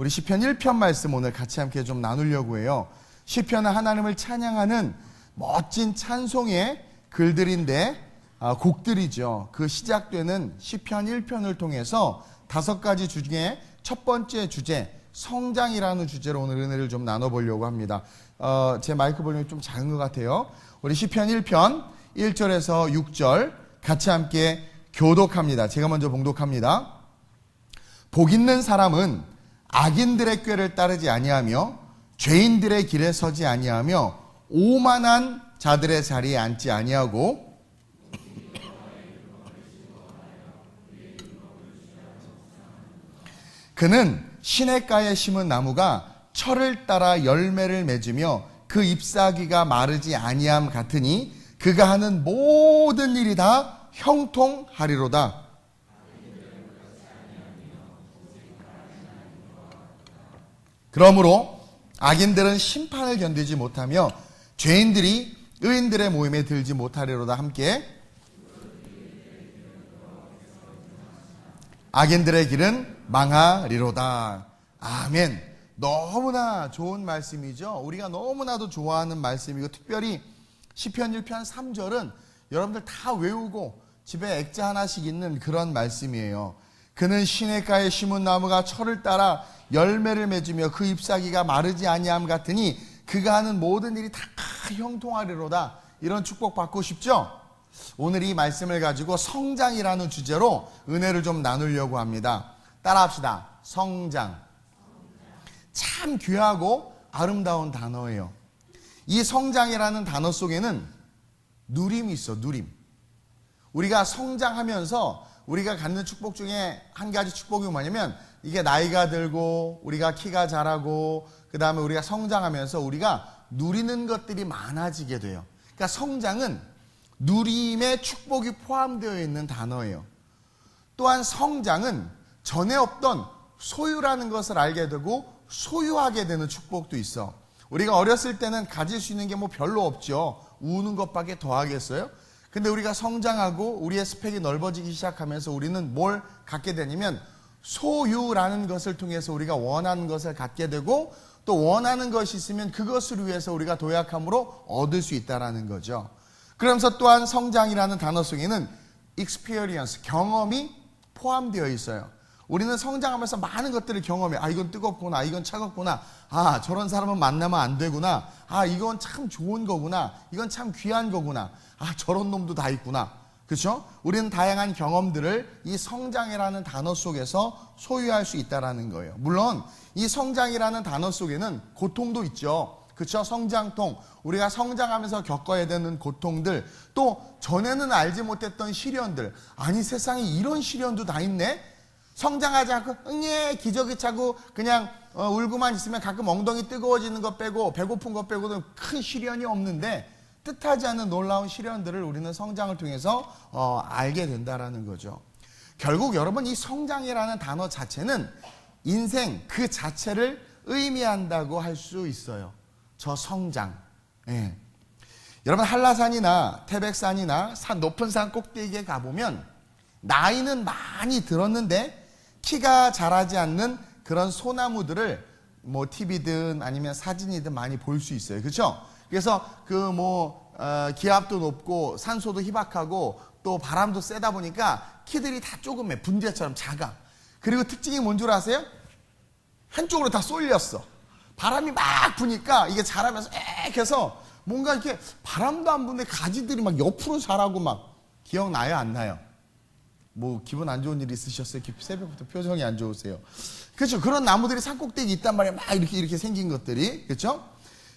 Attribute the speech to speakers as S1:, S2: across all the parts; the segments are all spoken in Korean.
S1: 우리 시편 1편 말씀 오늘 같이 함께 좀 나누려고 해요. 시편은 하나님을 찬양하는 멋진 찬송의 글들인데 곡들이죠. 그 시작되는 시편 1편을 통해서 5가지 중에 첫 번째 주제, 성장이라는 주제로 오늘 은혜를 좀 나눠보려고 합니다. 제 마이크 볼륨이 좀 작은 것 같아요. 우리 시편 1편 1절에서 6절 같이 함께 교독합니다. 제가 먼저 봉독합니다. 복 있는 사람은 악인들의 꾀를 따르지 아니하며 죄인들의 길에 서지 아니하며 오만한 자들의 자리에 앉지 아니하고 그는 시냇가에 심은 나무가 철을 따라 열매를 맺으며 그 잎사귀가 마르지 아니함 같으니 그가 하는 모든 일이 다 형통하리로다. 그러므로 악인들은 심판을 견디지 못하며 죄인들이 의인들의 모임에 들지 못하리로다. 함께 악인들의 길은 망하리로다. 아멘. 너무나 좋은 말씀이죠. 우리가 너무나도 좋아하는 말씀이고, 특별히 시편 1편 3절은 여러분들 다 외우고 집에 액자 하나씩 있는 그런 말씀이에요. 그는 시냇가에 심은 나무가 철을 따라 열매를 맺으며 그 잎사귀가 마르지 아니함 같으니 그가 하는 모든 일이 다 형통하리로다. 이런 축복 받고 싶죠? 오늘 이 말씀을 가지고 성장이라는 주제로 은혜를 좀 나누려고 합니다. 따라합시다. 성장. 참 귀하고 아름다운 단어예요. 이 성장이라는 단어 속에는 누림이 있어. 누림. 우리가 성장하면서 우리가 갖는 축복 중에 한 가지 축복이 뭐냐면, 이게 나이가 들고 우리가 키가 자라고 그 다음에 우리가 성장하면서 우리가 누리는 것들이 많아지게 돼요. 그러니까 성장은 누림의 축복이 포함되어 있는 단어예요. 또한 성장은 전에 없던 소유라는 것을 알게 되고 소유하게 되는 축복도 있어. 우리가 어렸을 때는 가질 수 있는 게 뭐 별로 없죠. 우는 것밖에 더 하겠어요? 근데 우리가 성장하고 우리의 스펙이 넓어지기 시작하면서 우리는 뭘 갖게 되냐면 소유라는 것을 통해서 우리가 원하는 것을 갖게 되고, 또 원하는 것이 있으면 그것을 위해서 우리가 도약함으로 얻을 수 있다는 거죠. 그러면서 또한 성장이라는 단어 속에는 experience, 경험이 포함되어 있어요. 우리는 성장하면서 많은 것들을 경험해. 이건 뜨겁구나, 이건 차갑구나, 저런 사람은 만나면 안 되구나, 이건 참 좋은 거구나, 이건 참 귀한 거구나, 저런 놈도 다 있구나. 그렇죠? 우리는 다양한 경험들을 이 성장이라는 단어 속에서 소유할 수 있다는 거예요. 물론 이 성장이라는 단어 속에는 고통도 있죠. 그렇죠? 성장통, 우리가 성장하면서 겪어야 되는 고통들, 또 전에는 알지 못했던 시련들. 아니, 세상에 이런 시련도 다 있네? 성장하지 않고 기저귀 차고 그냥 울고만 있으면 가끔 엉덩이 뜨거워지는 것 빼고 배고픈 것 빼고는 큰 시련이 없는데, 뜻하지 않는 놀라운 시련들을 우리는 성장을 통해서 알게 된다라는 거죠. 결국 여러분, 이 성장이라는 단어 자체는 인생 그 자체를 의미한다고 할 수 있어요. 저 성장. 예. 여러분, 한라산이나 태백산이나 높은 산 꼭대기에 가보면 나이는 많이 들었는데 키가 자라지 않는 그런 소나무들을 뭐 TV든 아니면 사진이든 많이 볼 수 있어요. 그렇죠? 그래서 기압도 높고 산소도 희박하고 또 바람도 세다 보니까 키들이 다 조금해. 분재처럼 작아. 그리고 특징이 뭔 줄 아세요? 한쪽으로 다 쏠렸어. 바람이 막 부니까 이게 자라면서 해서 뭔가 이렇게 바람도 안 부는데 가지들이 막 옆으로 자라고 막. 기억나요? 안 나요? 뭐 기분 안 좋은 일 있으셨어요? 새벽부터 표정이 안 좋으세요. 그렇죠? 그런 나무들이 산꼭대기 있단 말이에요. 막 이렇게 생긴 것들이. 그렇죠?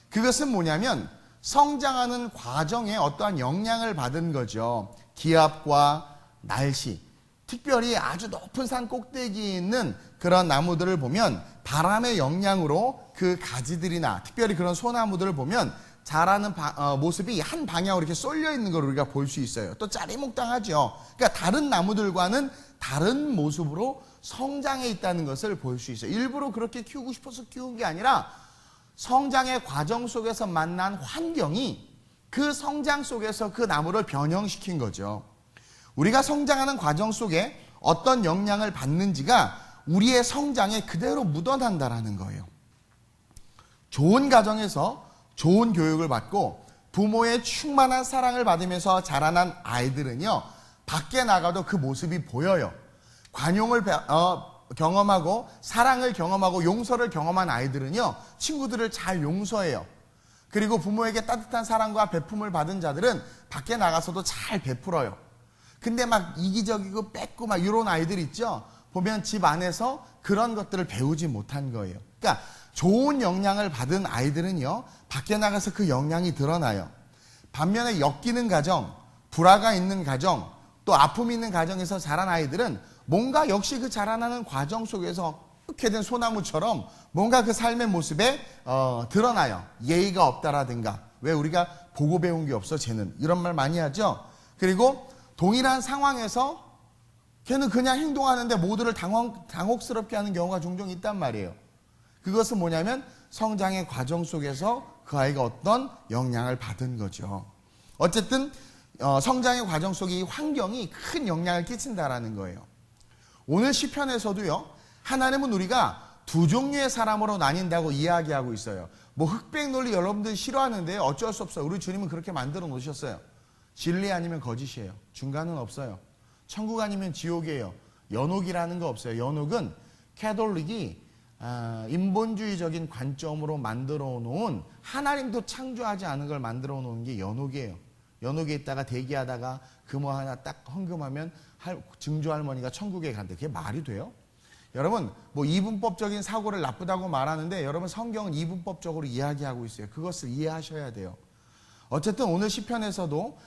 S1: 그것은 뭐냐면 성장하는 과정에 어떠한 영향을 받은 거죠. 기압과 날씨. 특별히 아주 높은 산 꼭대기에 있는 그런 나무들을 보면 바람의 영향으로 그 가지들이나 특별히 그런 소나무들을 보면 자라는 모습이 한 방향으로 이렇게 쏠려 있는 걸 우리가 볼 수 있어요. 또 짜리몽땅하죠. 그러니까 다른 나무들과는 다른 모습으로 성장해 있다는 것을 볼 수 있어요. 일부러 그렇게 키우고 싶어서 키운 게 아니라 성장의 과정 속에서 만난 환경이 그 성장 속에서 그 나무를 변형시킨 거죠. 우리가 성장하는 과정 속에 어떤 영향을 받는지가 우리의 성장에 그대로 묻어난다라는 거예요. 좋은 가정에서 좋은 교육을 받고 부모의 충만한 사랑을 받으면서 자라난 아이들은요, 밖에 나가도 그 모습이 보여요. 관용을 경험하고 사랑을 경험하고 용서를 경험한 아이들은요, 친구들을 잘 용서해요. 그리고 부모에게 따뜻한 사랑과 베품을 받은 자들은 밖에 나가서도 잘 베풀어요. 근데 막 이기적이고 뺏고 막 이런 아이들 있죠? 보면 집 안에서 그런 것들을 배우지 못한 거예요. 그러니까 좋은 영향을 받은 아이들은요, 밖에 나가서 그 영향이 드러나요. 반면에 엮이는 가정, 불화가 있는 가정, 또 아픔이 있는 가정에서 자란 아이들은 뭔가 역시 그 자라나는 과정 속에서 이렇게 된 소나무처럼 뭔가 그 삶의 모습에 드러나요. 예의가 없다라든가, 왜 우리가 보고 배운 게 없어 쟤는, 이런 말 많이 하죠. 그리고 동일한 상황에서 걔는 그냥 행동하는데 모두를 당혹스럽게 하는 경우가 종종 있단 말이에요. 그것은 뭐냐면 성장의 과정 속에서 그 아이가 어떤 영향을 받은 거죠. 어쨌든 성장의 과정 속에 이 환경이 큰 영향을 끼친다라는 거예요. 오늘 시편에서도요, 하나님은 우리가 두 종류의 사람으로 나뉜다고 이야기하고 있어요. 뭐 흑백 논리 여러분들 싫어하는데 어쩔 수 없어요. 우리 주님은 그렇게 만들어 놓으셨어요. 진리 아니면 거짓이에요. 중간은 없어요. 천국 아니면 지옥이에요. 연옥이라는 거 없어요. 연옥은 캐톨릭이 인본주의적인 관점으로 만들어 놓은, 하나님도 창조하지 않은 걸 만들어 놓은 게 연옥이에요. 연옥에 있다가 대기하다가 금호 하나 딱 헌금하면 증조 할머니가 천국에 간대. 그게 말이 돼요? 여러분, 뭐 이분법적인 사고를 나쁘다고 말하는데 여러분, 성경은 이분법적으로 이야기하고 있어요. 그것을 이해하셔야 돼요. 어쨌든 오늘 시편에서도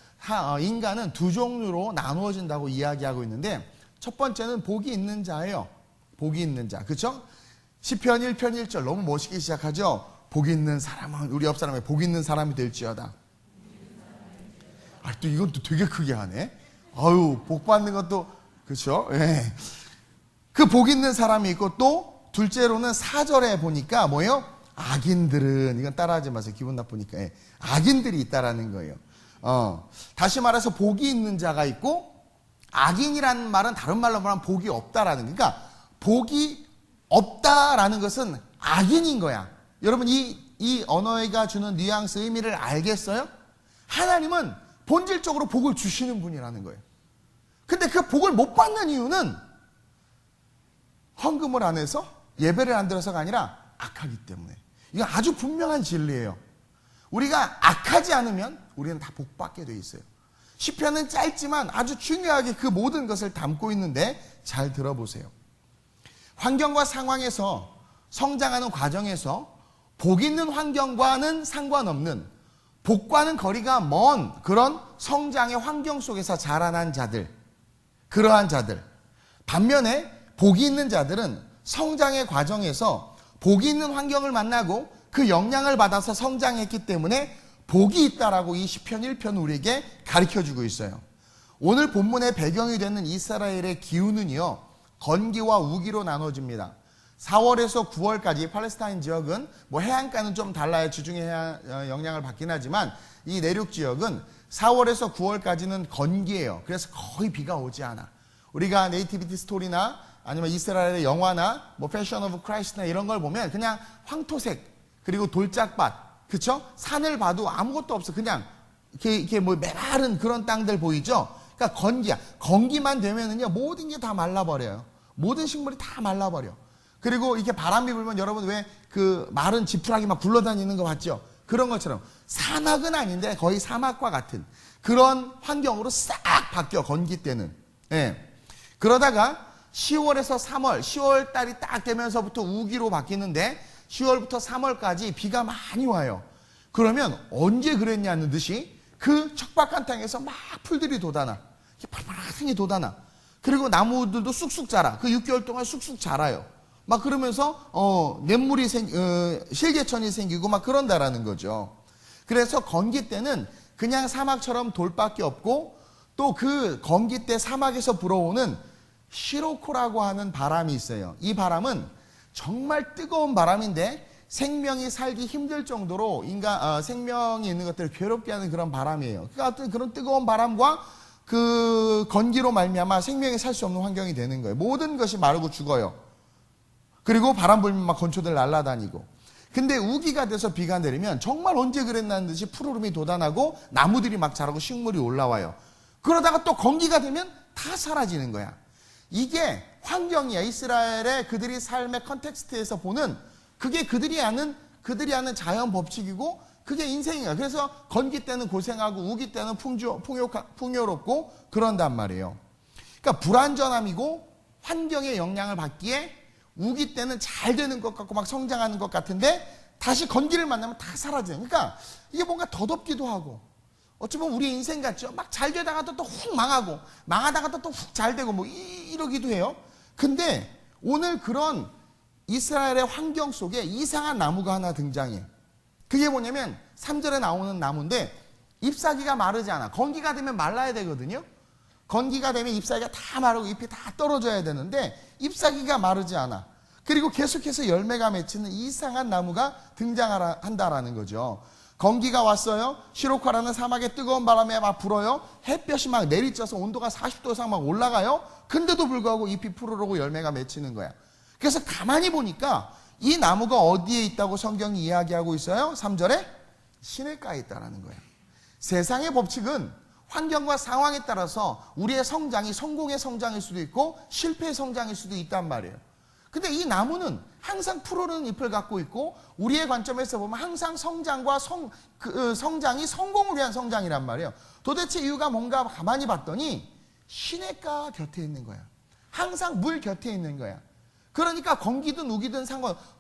S1: 인간은 두 종류로 나누어진다고 이야기하고 있는데, 첫 번째는 복이 있는 자예요. 복이 있는 자. 그렇죠? 시편 1편 1절 너무 멋있게 시작하죠. 복이 있는 사람은, 우리 옆 사람에 복이 있는 사람이 될지어다. 또 이건 또 되게 크게 하네. 아유, 복 받는 것도, 그렇죠? 예. 그 복 있는 사람이 있고, 또 둘째로는 4절에 보니까 뭐예요? 악인들은, 이건 따라하지 마세요. 기분 나쁘니까. 예. 악인들이 있다라는 거예요. 다시 말해서 복이 있는 자가 있고, 악인이라는 말은 다른 말로 말하면 복이 없다라는, 그러니까 복이 없다라는 것은 악인인 거야. 여러분, 이 언어가 주는 뉘앙스, 의미를 알겠어요? 하나님은 본질적으로 복을 주시는 분이라는 거예요. 근데 그 복을 못 받는 이유는 헌금을 안 해서, 예배를 안 드려서가 아니라 악하기 때문에. 이건 아주 분명한 진리예요. 우리가 악하지 않으면 우리는 다 복받게 돼 있어요. 시편은 짧지만 아주 중요하게 그 모든 것을 담고 있는데, 잘 들어보세요. 환경과 상황에서, 성장하는 과정에서 복 있는 환경과는 상관없는, 복과는 거리가 먼 그런 성장의 환경 속에서 자라난 자들, 그러한 자들. 반면에 복이 있는 자들은 성장의 과정에서 복이 있는 환경을 만나고 그 영향을 받아서 성장했기 때문에 복이 있다라고 이 시편 1편 우리에게 가르쳐주고 있어요. 오늘 본문의 배경이 되는 이스라엘의 기후는요, 건기와 우기로 나눠집니다. 4월에서 9월까지 팔레스타인 지역은 뭐 해안가는 좀 달라요. 지중해 해안 영향을 받긴 하지만 이 내륙 지역은 4월에서 9월까지는 건기예요. 그래서 거의 비가 오지 않아. 우리가 네이티비티 스토리나 아니면 이스라엘의 영화나 뭐 패션 오브 크라이스트나 이런 걸 보면 그냥 황토색, 그리고 돌짝밭, 그쵸? 산을 봐도 아무것도 없어. 그냥 이렇게 뭐 메마른 그런 땅들 보이죠? 그러니까 건기야. 건기만 되면은요, 모든 게 다 말라버려요. 모든 식물이 다 말라버려. 그리고 이렇게 바람이 불면 여러분 왜 그 마른 지푸라기 막 굴러다니는 거 봤죠? 그런 것처럼 사막은 아닌데 거의 사막과 같은 그런 환경으로 싹 바뀌어, 건기 때는. 예. 그러다가 10월에서 3월, 10월 달이 딱 되면서부터 우기로 바뀌는데 10월부터 3월까지 비가 많이 와요. 그러면 언제 그랬냐는 듯이 그 척박한 땅에서 막 풀들이 돋아나. 파랗게 돋아나. 그리고 나무들도 쑥쑥 자라. 그 6개월 동안 쑥쑥 자라요. 막 그러면서 냇물이 실개천이 생기고 막 그런다라는 거죠. 그래서 건기 때는 그냥 사막처럼 돌밖에 없고, 또 그 건기 때 사막에서 불어오는 시로코라고 하는 바람이 있어요. 이 바람은 정말 뜨거운 바람인데 생명이 살기 힘들 정도로 생명이 있는 것들을 괴롭게 하는 그런 바람이에요. 그러니까 어떤 그런 뜨거운 바람과 그 건기로 말미암아 생명이 살 수 없는 환경이 되는 거예요. 모든 것이 마르고 죽어요. 그리고 바람 불면 막 건초들 날아다니고. 근데 우기가 돼서 비가 내리면 정말 언제 그랬나는 듯이 푸르름이 돋아나고 나무들이 막 자라고 식물이 올라와요. 그러다가 또 건기가 되면 다 사라지는 거야. 이게 환경이야. 이스라엘의 그들이 삶의 컨텍스트에서 보는 그게 그들이 아는 자연 법칙이고 그게 인생이야. 그래서 건기 때는 고생하고 우기 때는 풍요롭고 그런단 말이에요. 그러니까 불완전함이고 환경의 영향을 받기에 우기 때는 잘 되는 것 같고 막 성장하는 것 같은데 다시 건기를 만나면 다 사라져요. 그러니까 이게 뭔가 더덥기도 하고 어쩌면 우리 인생 같죠. 막 잘 되다가도 또 훅 망하고 망하다가도 또 훅 잘 되고 뭐 이러기도 해요. 근데 오늘 그런 이스라엘의 환경 속에 이상한 나무가 하나 등장해. 그게 뭐냐면 3절에 나오는 나무인데 잎사귀가 마르지 않아. 건기가 되면 말라야 되거든요. 건기가 되면 잎사귀가 다 마르고 잎이 다 떨어져야 되는데 잎사귀가 마르지 않아. 그리고 계속해서 열매가 맺히는 이상한 나무가 등장한다라는 거죠. 건기가 왔어요. 시로카라는 사막의 뜨거운 바람에 막 불어요. 햇볕이 막 내리쳐서 온도가 40도 이상 막 올라가요. 근데도 불구하고 잎이 푸르르고 열매가 맺히는 거야. 그래서 가만히 보니까 이 나무가 어디에 있다고 성경이 이야기하고 있어요? 3절에 시냇가에 있다라는 거예요. 세상의 법칙은 환경과 상황에 따라서 우리의 성장이 성공의 성장일 수도 있고 실패의 성장일 수도 있단 말이에요. 근데 이 나무는 항상 푸르른 잎을 갖고 있고 우리의 관점에서 보면 항상 성장과 성장이 성공을 위한 성장이란 말이에요. 도대체 이유가 뭔가 가만히 봤더니 시냇가 곁에 있는 거야. 항상 물 곁에 있는 거야. 그러니까 건기든 우기든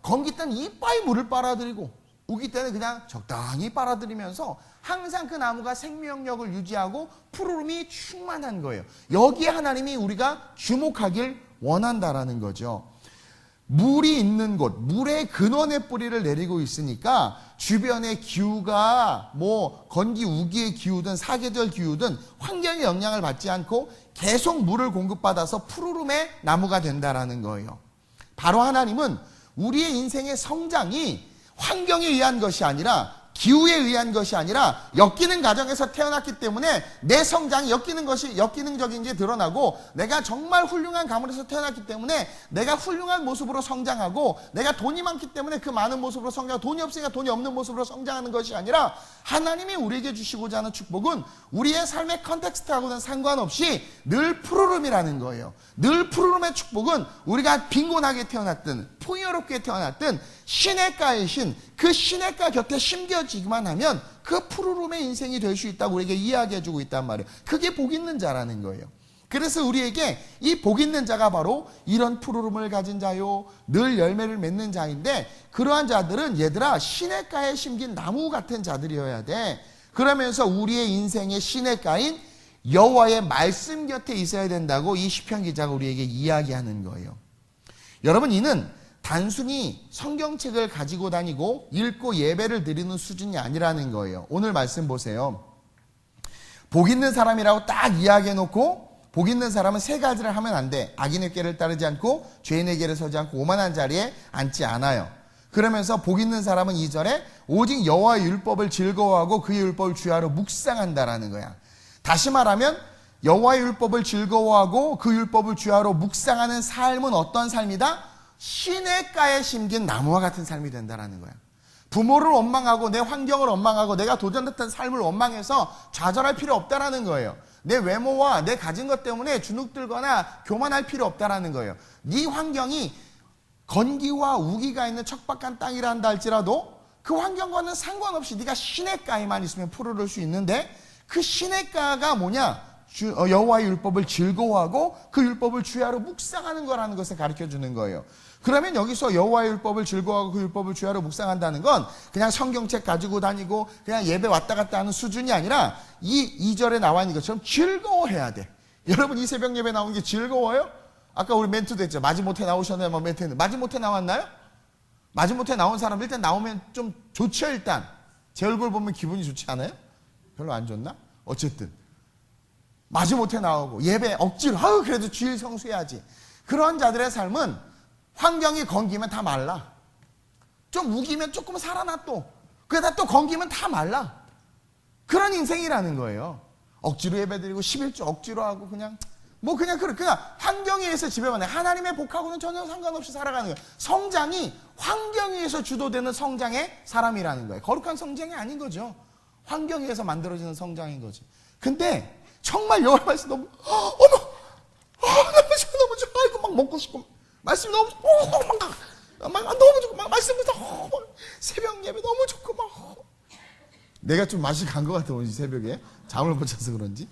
S1: 건기 때는 이빠이 물을 빨아들이고 우기 때는 그냥 적당히 빨아들이면서 항상 그 나무가 생명력을 유지하고 푸르름이 충만한 거예요. 여기에 하나님이 우리가 주목하길 원한다라는 거죠. 물이 있는 곳, 물의 근원의 뿌리를 내리고 있으니까 주변의 기후가 뭐 건기 우기의 기후든 사계절 기후든 환경의 영향을 받지 않고 계속 물을 공급받아서 푸르름의 나무가 된다라는 거예요. 바로 하나님은 우리의 인생의 성장이 환경에 의한 것이 아니라 기후에 의한 것이 아니라 엮이는 가정에서 태어났기 때문에 내 성장이 역기능적인 게 드러나고 내가 정말 훌륭한 가문에서 태어났기 때문에 내가 훌륭한 모습으로 성장하고 내가 돈이 많기 때문에 그 많은 모습으로 성장하고 돈이 없으니까 돈이 없는 모습으로 성장하는 것이 아니라 하나님이 우리에게 주시고자 하는 축복은 우리의 삶의 컨텍스트하고는 상관없이 늘 푸르름이라는 거예요. 늘 푸르름의 축복은 우리가 빈곤하게 태어났든 풍요롭게 태어났든 시냇가의 신, 그 시냇가 곁에 심겨지기만 하면 그 푸르름의 인생이 될 수 있다고 우리에게 이야기해주고 있단 말이에요. 그게 복 있는 자라는 거예요. 그래서 우리에게 이 복 있는 자가 바로 이런 푸르름을 가진 자요, 늘 열매를 맺는 자인데 그러한 자들은 얘들아 시냇가에 심긴 나무 같은 자들이어야 돼. 그러면서 우리의 인생의 시냇가인 여호와의 말씀 곁에 있어야 된다고 이 시편 기자가 우리에게 이야기하는 거예요. 여러분, 이는 단순히 성경책을 가지고 다니고 읽고 예배를 드리는 수준이 아니라는 거예요. 오늘 말씀 보세요. 복 있는 사람이라고 딱 이야기해놓고 복 있는 사람은 세 가지를 하면 안 돼. 악인의 꾀를 따르지 않고 죄인의 길에 서지 않고 오만한 자리에 앉지 않아요. 그러면서 복 있는 사람은 2절에 오직 여호와의 율법을 즐거워하고 그의 율법을 주야로 묵상한다라는 거야. 다시 말하면 여호와의 율법을 즐거워하고 그 율법을 주야로 묵상하는 삶은 어떤 삶이다? 시냇가에 심긴 나무와 같은 삶이 된다라는 거야. 부모를 원망하고 내 환경을 원망하고 내가 도전했던 삶을 원망해서 좌절할 필요 없다라는 거예요. 내 외모와 내 가진 것 때문에 주눅들거나 교만할 필요 없다라는 거예요. 네 환경이 건기와 우기가 있는 척박한 땅이라 한다 할지라도 그 환경과는 상관없이 네가 시냇가에만 있으면 푸르를 수 있는데 그 시냇가가 뭐냐? 여호와의 율법을 즐거워하고 그 율법을 주야로 묵상하는 거라는 것을 가르쳐주는 거예요. 그러면 여기서 여호와의 율법을 즐거워하고 그 율법을 주야로 묵상한다는 건 그냥 성경책 가지고 다니고 그냥 예배 왔다 갔다 하는 수준이 아니라 이 2절에 나와 있는 것처럼 즐거워해야 돼. 여러분, 이 새벽 예배 나온 게 즐거워요? 아까 우리 멘트도 했죠. 마지못해 나오셨나요? 뭐 멘트 했는데 마지못해 나왔나요? 마지못해 나온 사람 일단 나오면 좀 좋죠. 일단 제 얼굴 보면 기분이 좋지 않아요? 별로 안 좋나? 어쨌든 마지못해 나오고 예배 억지로 그래도 주일 성수해야지. 그런 자들의 삶은 환경이 건기면 다 말라. 좀 우기면 조금 살아나 또. 그러다 또 건기면 다 말라. 그런 인생이라는 거예요. 억지로 예배드리고 11조 억지로 하고 그냥 뭐 그냥 환경에 의해서 지배받는 하나님의 복하고는 전혀 상관없이 살아가는 거예요. 성장이 환경에 의해서 주도되는 성장의 사람이라는 거예요. 거룩한 성장이 아닌 거죠. 환경에 의해서 만들어지는 성장인 거지. 근데 정말 여호와 말씀 너무 너무 좋아. 이거 막 먹고 싶고 말씀 너무 너무 좋고 막 말씀부터 새벽 예배 너무 좋고 막 내가 좀 맛이 간 것 같아 오늘 새벽에 잠을 못 자서 그런지.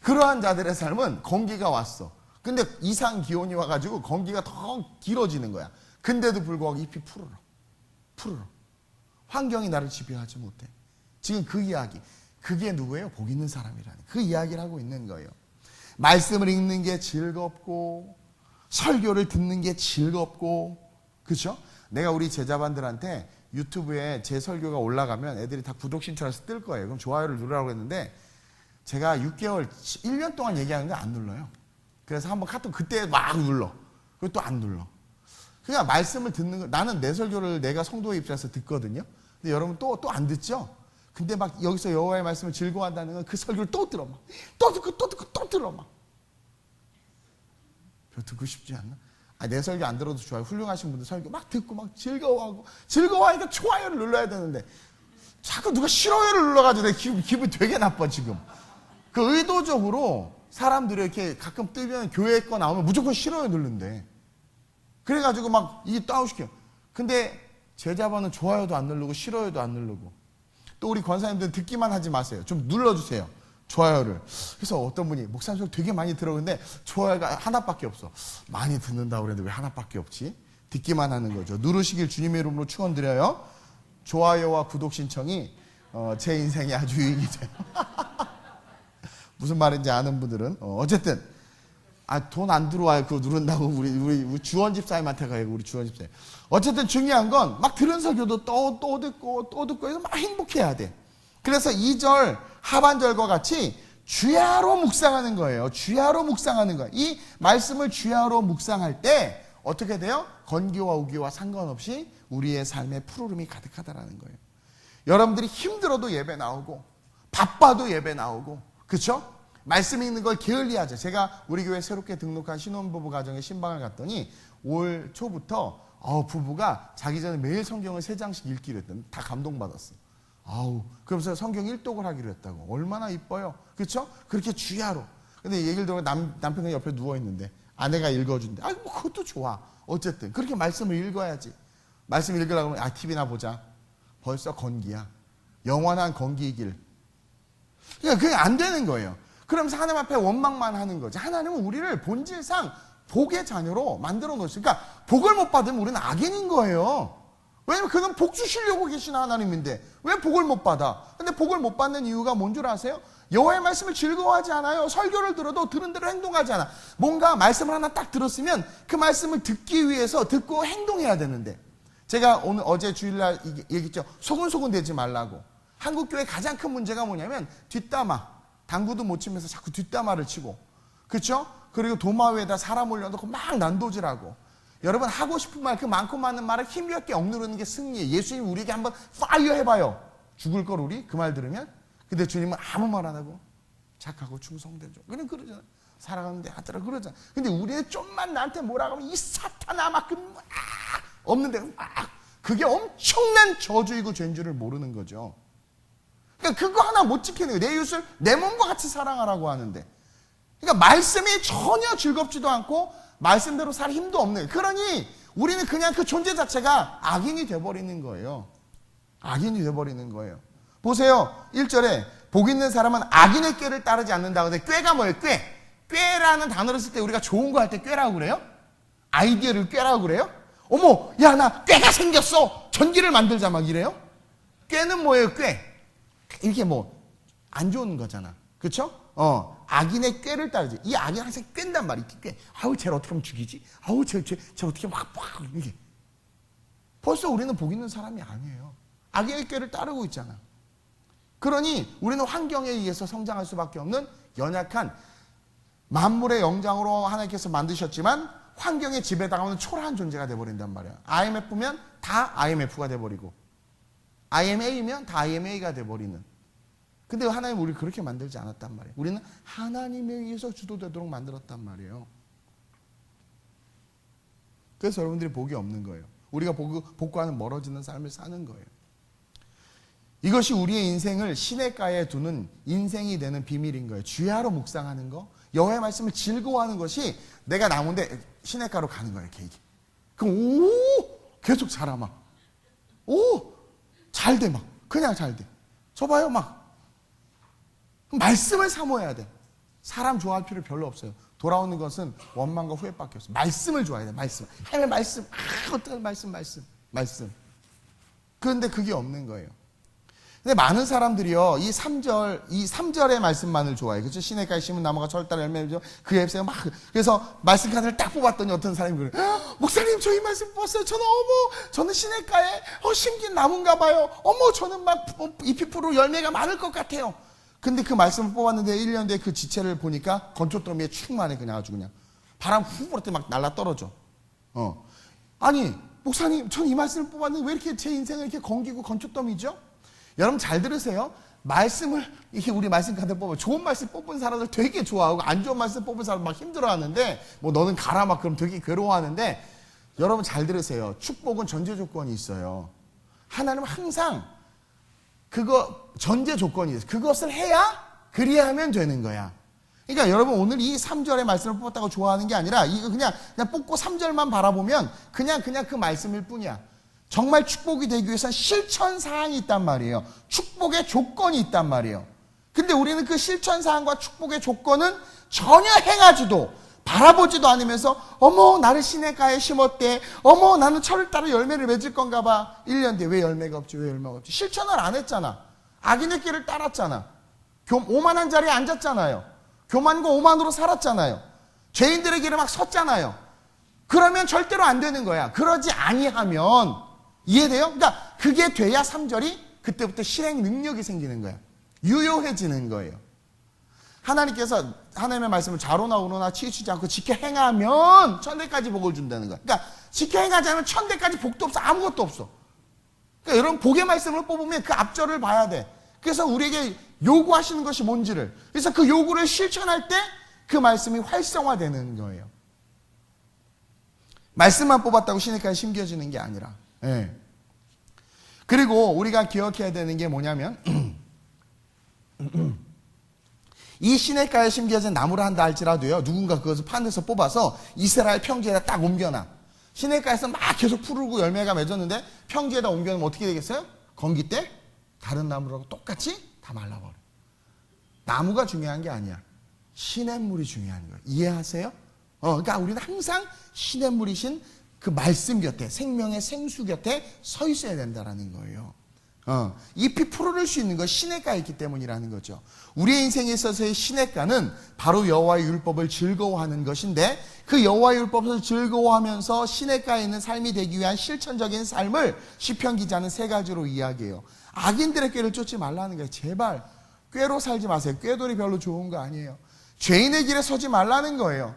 S1: 그러한 자들의 삶은 건기가 왔어. 근데 이상 기온이 와가지고 건기가 더 길어지는 거야. 근데도 불구하고 잎이 푸르러. 환경이 나를 지배하지 못해. 지금 그 이야기. 그게 누구예요? 복 있는 사람이라는 그 이야기를 하고 있는 거예요. 말씀을 읽는 게 즐겁고 설교를 듣는 게 즐겁고 그렇죠? 내가 우리 제자반들한테 유튜브에 제 설교가 올라가면 애들이 다 구독 신청해서 뜰 거예요. 그럼 좋아요를 누르라고 했는데 제가 6개월, 1년 동안 얘기하는데 안 눌러요. 그래서 한번 카톡 그때 막 눌러. 그리고 또 안 눌러. 그냥 말씀을 듣는 거, 나는 내 설교를 내가 성도의 입장에서 듣거든요. 근데 여러분 또 안 듣죠? 근데 막 여기서 여호와의 말씀을 즐거워한다는 건 그 설교를 또 들어. 막. 또 듣고 또 들어. 막. 별 듣고 싶지 않나? 내 설교 안 들어도 좋아요. 훌륭하신 분들 설교 막 듣고 막 즐거워하니까 좋아요를 눌러야 되는데 자꾸 누가 싫어요를 눌러가지고 내 기분 되게 나빠 지금. 그 의도적으로 사람들이 이렇게 가끔 뜨면 교회 거 나오면 무조건 싫어요 누른대. 그래가지고 막 이게 다운시켜. 근데 제자반은 좋아요도 안 누르고 싫어요도 안 누르고 또 우리 권사님들 듣기만 하지 마세요. 좀 눌러주세요. 좋아요를. 그래서 어떤 분이 목사님 소리 되게 많이 들어오는데 좋아요가 하나밖에 없어. 많이 듣는다고 그랬는데 왜 하나밖에 없지? 듣기만 하는 거죠. 누르시길 주님의 이름으로 축원드려요. 좋아요와 구독 신청이 제 인생에 아주 유익이 돼요. 무슨 말인지 아는 분들은 어쨌든 돈 안 들어와요. 그거 누른다고 우리 주원 집사님한테 가요. 우리 주원 집사님. 어쨌든 중요한 건 막 들은 설교도 또 듣고 해서 막 행복해야 돼. 그래서 2절 하반절과 같이 주야로 묵상하는 거예요. 주야로 묵상하는 거예요. 이 말씀을 주야로 묵상할 때 어떻게 돼요? 건기와 우기와 상관없이 우리의 삶에 푸르름이 가득하다라는 거예요. 여러분들이 힘들어도 예배 나오고 바빠도 예배 나오고 그렇죠? 말씀 읽는 걸 게을리하죠. 제가 우리 교회 새롭게 등록한 신혼부부 가정에 신방을 갔더니 올 초부터 부부가 자기 전에 매일 성경을 3장씩 읽기로 했더니 다 감동받았어. 그러면서 성경 1독을 하기로 했다고. 얼마나 이뻐요. 그렇죠? 그렇게 주야로. 근데 얘기를 들으면 남편이 옆에 누워있는데 아내가 읽어준대. 뭐 그것도 좋아. 어쨌든 그렇게 말씀을 읽어야지. 말씀 읽으려고 하면 TV나 보자. 벌써 건기야. 영원한 건기이길. 그냥 안 되는 거예요. 그러면서 하나님 앞에 원망만 하는 거지. 하나님은 우리를 본질상 복의 자녀로 만들어 놓으시니까 그러니까 복을 못 받으면 우리는 악인인 거예요. 왜냐면 그는 복 주시려고 계신 하나님인데 왜 복을 못 받아? 근데 복을 못 받는 이유가 뭔 줄 아세요? 여호와의 말씀을 즐거워하지 않아요. 설교를 들어도 들은 대로 행동하지 않아. 뭔가 말씀을 하나 딱 들었으면 그 말씀을 듣기 위해서 듣고 행동해야 되는데 제가 어제 주일날 얘기했죠. 소근소근 되지 말라고. 한국교회 가장 큰 문제가 뭐냐면 뒷담화. 당구도 못 치면서 자꾸 뒷담화를 치고 그렇죠? 그리고 도마 위에다 사람 올려놓고 막 난도질하고 여러분 하고 싶은 말 그 많고 많은 말을 힘겹게 억누르는 게 승리예요. 예수님 우리에게 한번 파이어 해봐요. 죽을 걸 우리 그 말 들으면. 근데 주님은 아무 말 안 하고 착하고 충성되죠. 그냥 그러잖아요. 살아가는데 하더라 그러잖아. 근데 우리는 좀만 나한테 뭐라고 하면 이 사탄아 막 없는데 그게 엄청난 저주이고 죄인 줄을 모르는 거죠. 그러니까 그거 하나 못 지키는 거예요. 내 이웃을 내 몸과 같이 사랑하라고 하는데. 그러니까 말씀이 전혀 즐겁지도 않고 말씀대로 살 힘도 없는. 그러니 우리는 그냥 그 존재 자체가 악인이 돼버리는 거예요. 악인이 돼버리는 거예요. 보세요. 1절에 복 있는 사람은 악인의 꾀를 따르지 않는다고 하는데 꾀가 뭐예요? 꾀. 꾀라는 단어를 쓸 때 우리가 좋은 거 할 때 꾀라고 그래요? 아이디어를 꾀라고 그래요? 어머, 야, 나 꾀가 생겼어. 전기를 만들자 막 이래요? 꾀는 뭐예요? 꾀. 이렇게 뭐 안 좋은 거잖아. 그렇죠? 악인의 꾀를 따르지. 이 악인 항상 꾀단 말이야. 꾀. 쟤를 어떻게 하면 죽이지? 쟤 어떻게 막 이게. 벌써 우리는 복 있는 사람이 아니에요. 악인의 꾀를 따르고 있잖아. 그러니 우리는 환경에 의해서 성장할 수밖에 없는 연약한 만물의 영장으로 하나님께서 만드셨지만 환경에 지배당하는 초라한 존재가 돼버린단 말이야. IMF면 다 IMF가 돼버리고 IMA면 다 IMA가 돼버리는 근데 하나님은 우리를 그렇게 만들지 않았단 말이에요. 우리는 하나님에 의해서 주도되도록 만들었단 말이에요. 그래서 여러분들이 복이 없는 거예요. 우리가 복과는 멀어지는 삶을 사는 거예요. 이것이 우리의 인생을 시냇가에 두는 인생이 되는 비밀인 거예요. 주야로 묵상하는 거, 여호와의 말씀을 즐거워하는 것이 내가 나무인데 시냇가로 가는 거예요. 계획이. 그럼 계속 자라 막. 잘 돼 막. 그냥 잘 돼. 저 봐요 막. 말씀을 사모해야 돼. 사람 좋아할 필요 별로 없어요. 돌아오는 것은 원망과 후회밖에 없어요. 말씀을 좋아해야 돼. 말씀. 하나님의 말씀. 어떤 말씀. 그런데 그게 없는 거예요. 근데 많은 사람들이요, 이 3절의 말씀만을 좋아해요. 그렇죠? 시냇가에 심은 나무가 철다리 열매를 맺어 그 잎새가 막, 그래서 말씀 카드를 딱 뽑았더니 어떤 사람이 그래요. 목사님, 저 이 말씀 뽑았어요. 저는 시냇가에 심긴 나무인가 봐요. 저는 막 잎이 푸르고 열매가 많을 것 같아요. 근데 그 말씀을 뽑았는데 1년 뒤에 그 지체를 보니까 건초더미에 충만해. 그냥 아주 그냥. 바람 후 불을 때 막 날라 떨어져. 아니, 목사님, 전 이 말씀을 뽑았는데 왜 이렇게 제 인생을 이렇게 건기고 건초더미죠? 여러분 잘 들으세요. 말씀을 이렇게 우리 말씀 카드 뽑으면 좋은 말씀 뽑은 사람들 되게 좋아하고 안 좋은 말씀 뽑은 사람 막 힘들어하는데 뭐 너는 가라 막 그럼 되게 괴로워하는데 여러분 잘 들으세요. 축복은 전제 조건이 있어요. 하나님은 항상 그거 전제 조건이 있어요. 그것을 해야 그리하면 되는 거야. 그러니까 여러분 오늘 이 3절의 말씀을 뽑았다고 좋아하는 게 아니라 이거 그냥 뽑고 3절만 바라보면 그냥 그 말씀일 뿐이야. 정말 축복이 되기 위해서는 실천사항이 있단 말이에요. 축복의 조건이 있단 말이에요. 근데 우리는 그 실천사항과 축복의 조건은 전혀 행하지도 바라보지도 않으면서 나를 시냇가에 심었대. 나는 철을 따라 열매를 맺을 건가 봐. 1년 뒤에 왜 열매가 없지? 실천을 안 했잖아. 악인의 길을 따랐잖아. 오만한 자리에 앉았잖아요. 교만과 오만으로 살았잖아요. 죄인들의 길에 막 섰잖아요. 그러면 절대로 안 되는 거야. 그러지 아니하면 이해돼요? 그러니까 그게 돼야 3절이 그때부터 실행 능력이 생기는 거야. 유효해지는 거예요. 하나님께서 하나님의 말씀을 좌로나 우로나 치우치지 않고 지켜 행하면 천대까지 복을 준다는 거야. 그러니까 지켜 행하지 않으면 천대까지 복도 없어. 아무것도 없어. 그러니까 여러분 복의 말씀을 뽑으면 그 앞절을 봐야 돼. 그래서 우리에게 요구하시는 것이 뭔지를. 그래서 그 요구를 실천할 때 그 말씀이 활성화되는 거예요. 말씀만 뽑았다고 시냇가에 심겨지는 게 아니라. 네. 그리고 우리가 기억해야 되는 게 뭐냐면 이 시냇가에 심겨진 나무를 한다 할지라도요, 누군가 그것을 판에서 뽑아서 이스라엘 평지에다 딱 옮겨놔. 시냇가에서 막 계속 푸르고 열매가 맺었는데 평지에다 옮겨놓으면 어떻게 되겠어요? 건기 때 다른 나무라고 똑같이 다 말라버려. 나무가 중요한 게 아니야. 시냇물이 중요한 거예요. 이해하세요? 그러니까 우리는 항상 시냇물이신 그 말씀 곁에, 생명의 생수 곁에 서 있어야 된다라는 거예요. 잎이 푸르를 수 있는 건 시냇가에 있기 때문이라는 거죠. 우리의 인생에 있어서의 시냇가는 바로 여호와의 율법을 즐거워하는 것인데, 그 여호와의 율법을 즐거워하면서 시냇가에 있는 삶이 되기 위한 실천적인 삶을 시편 기자는 3가지로 이야기해요. 악인들의 꾀를 쫓지 말라는 거예요. 제발 꾀로 살지 마세요. 꾀돌이 별로 좋은 거 아니에요. 죄인의 길에 서지 말라는 거예요.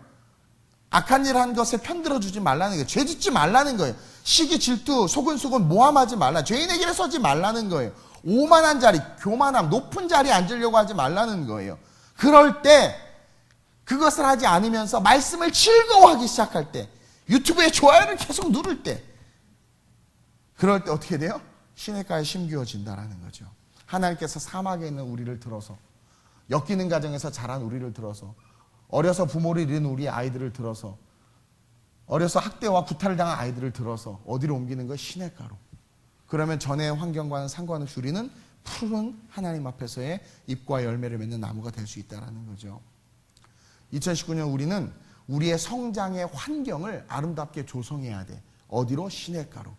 S1: 악한 일 한 것에 편들어주지 말라는 거예요. 죄 짓지 말라는 거예요. 시기, 질투, 소근소근 모함하지 말라. 죄인의 길에 서지 말라는 거예요. 오만한 자리, 교만함, 높은 자리에 앉으려고 하지 말라는 거예요. 그럴 때 그것을 하지 않으면서 말씀을 즐거워하기 시작할 때, 유튜브에 좋아요를 계속 누를 때, 그럴 때 어떻게 돼요? 시냇가에 심기어진다라는 거죠. 하나님께서 사막에 있는 우리를 들어서, 엮이는 가정에서 자란 우리를 들어서, 어려서 부모를 잃은 우리 아이들을 들어서, 어려서 학대와 구타를 당한 아이들을 들어서 어디로 옮기는 거예요? 시냇가로. 그러면 전의 환경과는 상관없이 우리는 푸른 하나님 앞에서의 잎과 열매를 맺는 나무가 될 수 있다는 거죠. 2019년 우리는 우리의 성장의 환경을 아름답게 조성해야 돼. 어디로? 시냇가로.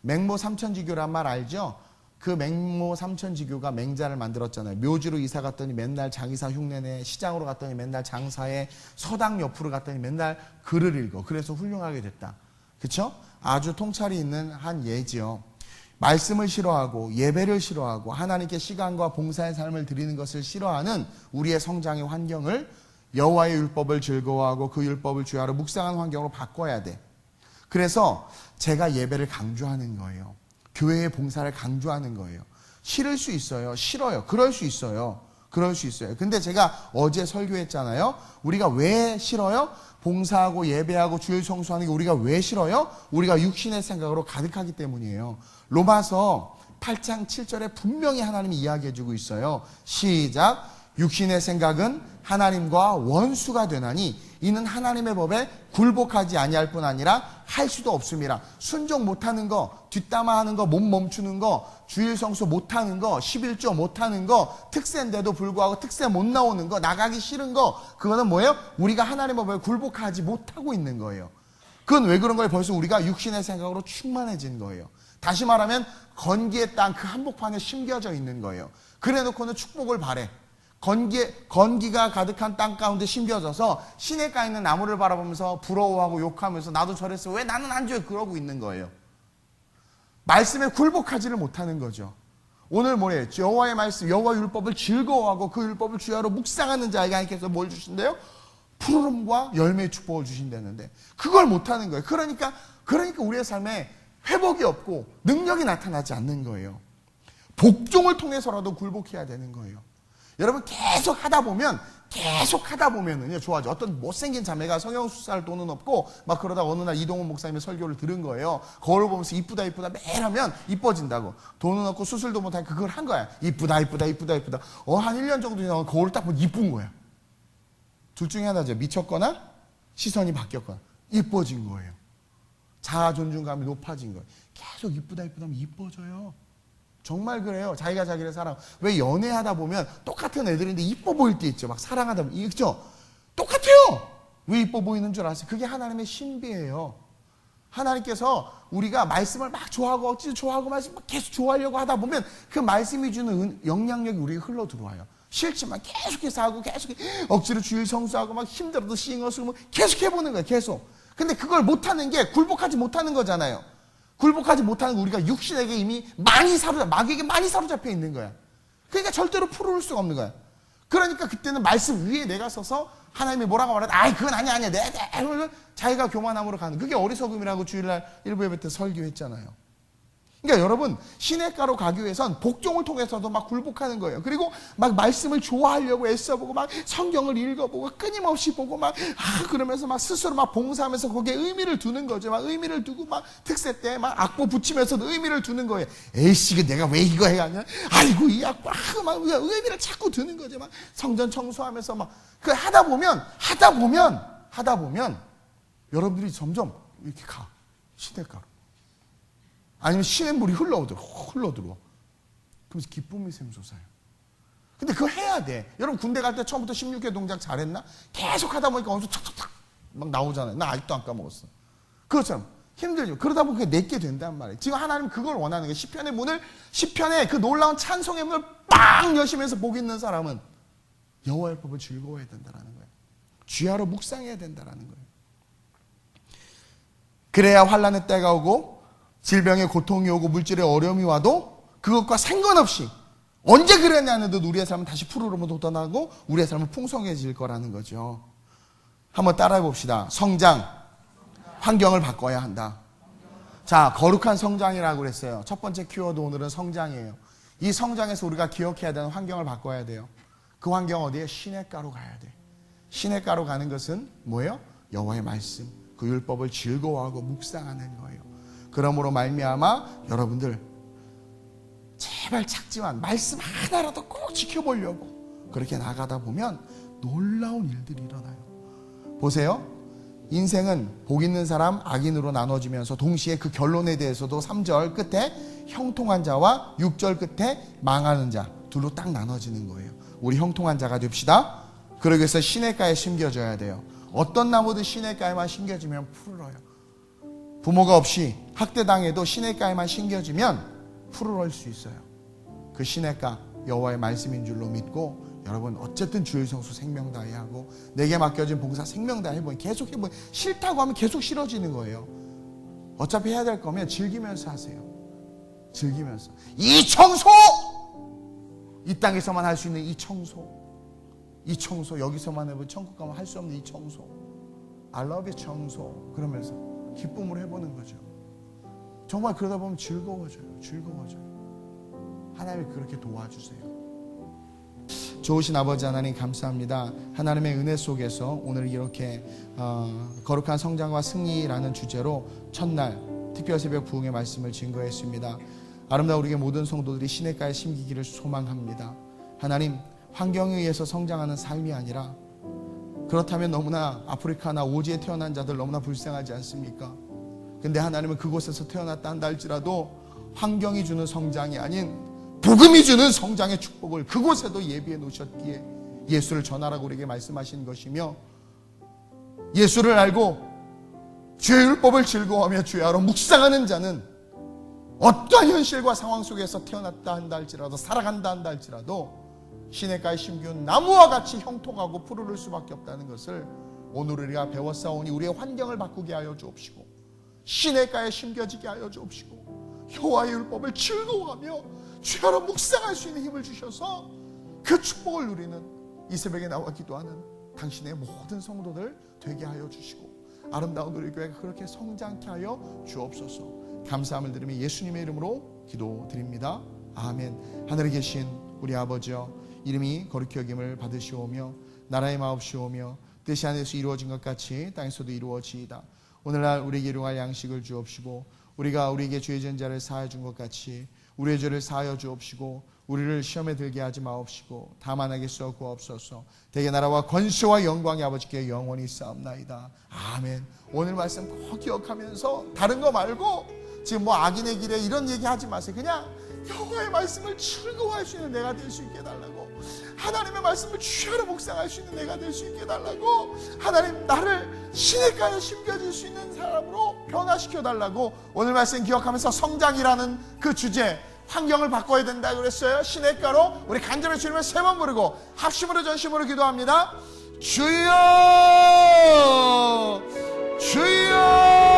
S1: 맹모 삼천지교란 말 알죠? 그 맹모 삼천지교가 맹자를 만들었잖아요. 묘지로 이사 갔더니 맨날 장의사 흉내내, 시장으로 갔더니 맨날 장사해, 서당 옆으로 갔더니 맨날 글을 읽어. 그래서 훌륭하게 됐다. 그렇죠? 아주 통찰이 있는 한 예지요. 말씀을 싫어하고 예배를 싫어하고 하나님께 시간과 봉사의 삶을 드리는 것을 싫어하는 우리의 성장의 환경을 여호와의 율법을 즐거워하고 그 율법을 주야로 묵상하는 환경으로 바꿔야 돼. 그래서 제가 예배를 강조하는 거예요. 교회의 봉사를 강조하는 거예요. 싫을 수 있어요. 싫어요. 그럴 수 있어요. 그럴 수 있어요. 근데 제가 어제 설교했잖아요. 우리가 왜 싫어요? 봉사하고 예배하고 주일 성수하는 게 우리가 왜 싫어요? 우리가 육신의 생각으로 가득하기 때문이에요. 로마서 8장 7절에 분명히 하나님이 이야기해주고 있어요. 시작. 육신의 생각은 하나님과 원수가 되나니 이는 하나님의 법에 굴복하지 아니할 뿐 아니라 할 수도 없음이라. 순종 못하는 거, 뒷담화하는 거, 몸 멈추는 거, 주일 성수 못하는 거, 11조 못하는 거, 특세인데도 불구하고 특세 못 나오는 거, 나가기 싫은 거, 그거는 뭐예요? 우리가 하나님의 법에 굴복하지 못하고 있는 거예요. 그건 왜 그런 거예요? 벌써 우리가 육신의 생각으로 충만해진 거예요. 다시 말하면 건기의 땅 그 한복판에 심겨져 있는 거예요. 그래 놓고는 축복을 바래. 건기가 가득한 땅 가운데 심겨져서 시냇가에 있는 나무를 바라보면서 부러워하고 욕하면서 나도 저랬어. 왜 나는 안 줘요? 그러고 있는 거예요. 말씀에 굴복하지를 못하는 거죠. 오늘 뭐래요? 여호와의 말씀, 여호와 율법을 즐거워하고 그 율법을 주야로 묵상하는 자에게 하나님께서 뭘 주신대요? 푸르름과 열매의 축복을 주신다는데 그걸 못하는 거예요. 그러니까 우리의 삶에 회복이 없고 능력이 나타나지 않는 거예요. 복종을 통해서라도 굴복해야 되는 거예요. 여러분 계속 하다 보면은요 좋아져. 어떤 못생긴 자매가 성형수술할 돈은 없고 막 그러다 어느 날 이동훈 목사님의 설교를 들은 거예요. 거울 보면서 이쁘다 매일 하면 이뻐진다고. 돈은 없고 수술도 못하고 그걸 한 거야. 이쁘다. 한 1년 정도 지나고 거울을 딱 보면 이쁜 거야. 둘 중에 하나죠. 미쳤거나 시선이 바뀌었거나 이뻐진 거예요. 자아 존중감이 높아진 거예요. 계속 이쁘다 하면 이뻐져요. 정말 그래요. 자기가 자기를 사랑. 왜 연애하다 보면 똑같은 애들인데 이뻐 보일 때 있죠. 막 사랑하다 보면. 있죠? 똑같아요. 왜 이뻐 보이는 줄 아세요? 그게 하나님의 신비예요. 하나님께서 우리가 말씀을 막 좋아하고 억지로 좋아하고 말씀 막 계속 좋아하려고 하다 보면 그 말씀이 주는 영향력이 우리에 흘러 들어와요. 싫지만 계속해서 하고 계속 억지로 주일 성수하고 막 힘들어도 싱어스고 계속 해보는 거예요. 계속. 근데 그걸 못하는 게 굴복하지 못하는 거잖아요. 굴복하지 못하는 우리가 육신에게 이미 마귀에게 많이 사로잡혀 있는 거야. 그러니까 절대로 풀어올 수가 없는 거야. 그러니까 그때는 말씀 위에 내가 서서 하나님이 뭐라고 말하든 그건 아니야. 자기가 교만함으로 가는. 그게 어리석음이라고 주일날 일부 예배 때 설교했잖아요. 그러니까 여러분 시냇가로 가기 위해선 복종을 통해서도 막 굴복하는 거예요. 그리고 막 말씀을 좋아하려고 애써보고 막 성경을 읽어보고 끊임없이 보고 막 그러면서 막 스스로 막 봉사하면서 거기에 의미를 두는 거죠. 막 의미를 두고 막 특세 때 막 악보 붙이면서도 의미를 두는 거예요. 에이씨 내가 왜 이거 해야 하냐? 아이고 이 악보 막 의미를 자꾸 두는 거죠. 막 성전 청소하면서 막 그 하다 보면 여러분들이 점점 이렇게 가 시냇가로. 아니면 시냇물이 흘러들어와. 그러면서 기쁨이 샘솟아요. 근데 그거 해야 돼. 여러분 군대 갈 때 처음부터 16개 동작 잘했나? 계속 하다 보니까 어디서 탁탁탁 막 나오잖아요. 나 아직도 안 까먹었어. 그렇잖아요. 힘들죠. 그러다 보면 그게 내게 된단 말이에요. 지금 하나님은 그걸 원하는 거예요. 시편의 그 놀라운 찬송의 문을 빵 여시면서 복 있는 사람은 여호와의 법을 즐거워해야 된다는 거예요. 주야로 묵상해야 된다는 거예요. 그래야 환난의 때가 오고 질병의 고통이 오고 물질의 어려움이 와도 그것과 상관없이 언제 그랬냐는데 우리의 삶은 다시 푸르름으로 돋아나고 우리의 삶은 풍성해질 거라는 거죠. 한번 따라해 봅시다. 성장, 환경을 바꿔야 한다. 자, 거룩한 성장이라고 그랬어요. 첫 번째 키워드 오늘은 성장이에요. 이 성장에서 우리가 기억해야 되는 환경을 바꿔야 돼요. 그 환경 어디에? 시냇가로 가야 돼. 시냇가로 가는 것은 뭐예요? 여호와의 말씀, 그 율법을 즐거워하고 묵상하는 거예요. 그러므로 말미암아 여러분들 제발 작지만 말씀 하나라도 꼭 지켜보려고 그렇게 나가다 보면 놀라운 일들이 일어나요. 보세요. 인생은 복 있는 사람, 악인으로 나눠지면서 동시에 그 결론에 대해서도 3절 끝에 형통한 자와 6절 끝에 망하는 자 둘로 딱 나눠지는 거예요. 우리 형통한 자가 됩시다. 그러기 위해서 시냇가에 심겨져야 돼요. 어떤 나무도 시냇가에만 심겨지면 푸르러요. 부모가 없이 학대당해도 시냇가에만 심겨지면 푸르러일 수 있어요. 그 시냇가 여호와의 말씀인 줄로 믿고 여러분 어쨌든 주일 성수 생명 다해 하고 내게 맡겨진 봉사 생명 다해 해보니 계속 해보니 싫다고 하면 계속 싫어지는 거예요. 어차피 해야 될 거면 즐기면서 하세요. 즐기면서 이 청소! 이 땅에서만 할 수 있는 이 청소 여기서만 해보면 천국 가면 할 수 없는 이 청소 I love you 청소 그러면서 기쁨으로 해보는 거죠. 정말 그러다 보면 즐거워져요. 하나님이 그렇게 도와주세요. 좋으신 아버지 하나님 감사합니다. 하나님의 은혜 속에서 오늘 이렇게 거룩한 성장과 승리라는 주제로 첫날 특별 새벽 부흥의 말씀을 증거했습니다. 아름다운 우리의 모든 성도들이 시냇가에 심기기를 소망합니다. 하나님, 환경에 의해서 성장하는 삶이 아니라, 그렇다면 너무나 아프리카나 오지에 태어난 자들 너무나 불쌍하지 않습니까? 근데 하나님은 그곳에서 태어났다 한다 할지라도 환경이 주는 성장이 아닌 복음이 주는 성장의 축복을 그곳에도 예비해 놓으셨기에 예수를 전하라고 우리에게 말씀하신 것이며, 예수를 알고 주의 율법을 즐거워하며 주의 아로 묵상하는 자는 어떠한 현실과 상황 속에서 태어났다 한다 할지라도, 살아간다 한다 할지라도 시냇가에 심기운 나무와 같이 형통하고 푸르를 수밖에 없다는 것을 오늘 우리가 배웠사오니 우리의 환경을 바꾸게 하여 주옵시고, 시냇가에 심겨지게 하여 주옵시고, 여호와의 율법을 즐거워하며 주야로 묵상할 수 있는 힘을 주셔서 그 축복을 누리는 이 새벽에 나와 기도하는 당신의 모든 성도들 되게 하여 주시고, 아름다운 우리 교회가 그렇게 성장케 하여 주옵소서. 감사함을 드리며 예수님의 이름으로 기도드립니다. 아멘. 하늘에 계신 우리 아버지여, 이름이 거룩히 여김을 받으시오며 나라의 마옵시오며 뜻이 하늘에서 이루어진 것 같이 땅에서도 이루어지이다. 오늘날 우리에게 일용할 양식을 주옵시고, 우리가 우리에게 죄 지은 자를 사하여 준 것 같이 우리의 죄를 사하여 주옵시고, 우리를 시험에 들게 하지 마옵시고 다만 하게써 구하옵소서. 대개 나라와 권세와 영광이 아버지께 영원히 있사옵나이다. 아멘. 오늘 말씀 꼭 기억하면서 다른 거 말고 지금 뭐 악인의 길에 이런 얘기 하지 마세요. 그냥 여호와의 말씀을 즐거워할 수 있는 내가 될 수 있게 해달라고, 하나님의 말씀을 주야로 묵상할 수 있는 내가 될 수 있게 해달라고, 하나님 나를 시냇가에 심겨질 수 있는 사람으로 변화시켜 달라고 오늘 말씀 기억하면서 성장이라는 그 주제, 환경을 바꿔야 된다고 그랬어요. 시냇가로 우리 간절히 주님을 세 번 부르고 합심으로 전심으로 기도합니다. 주여, 주여.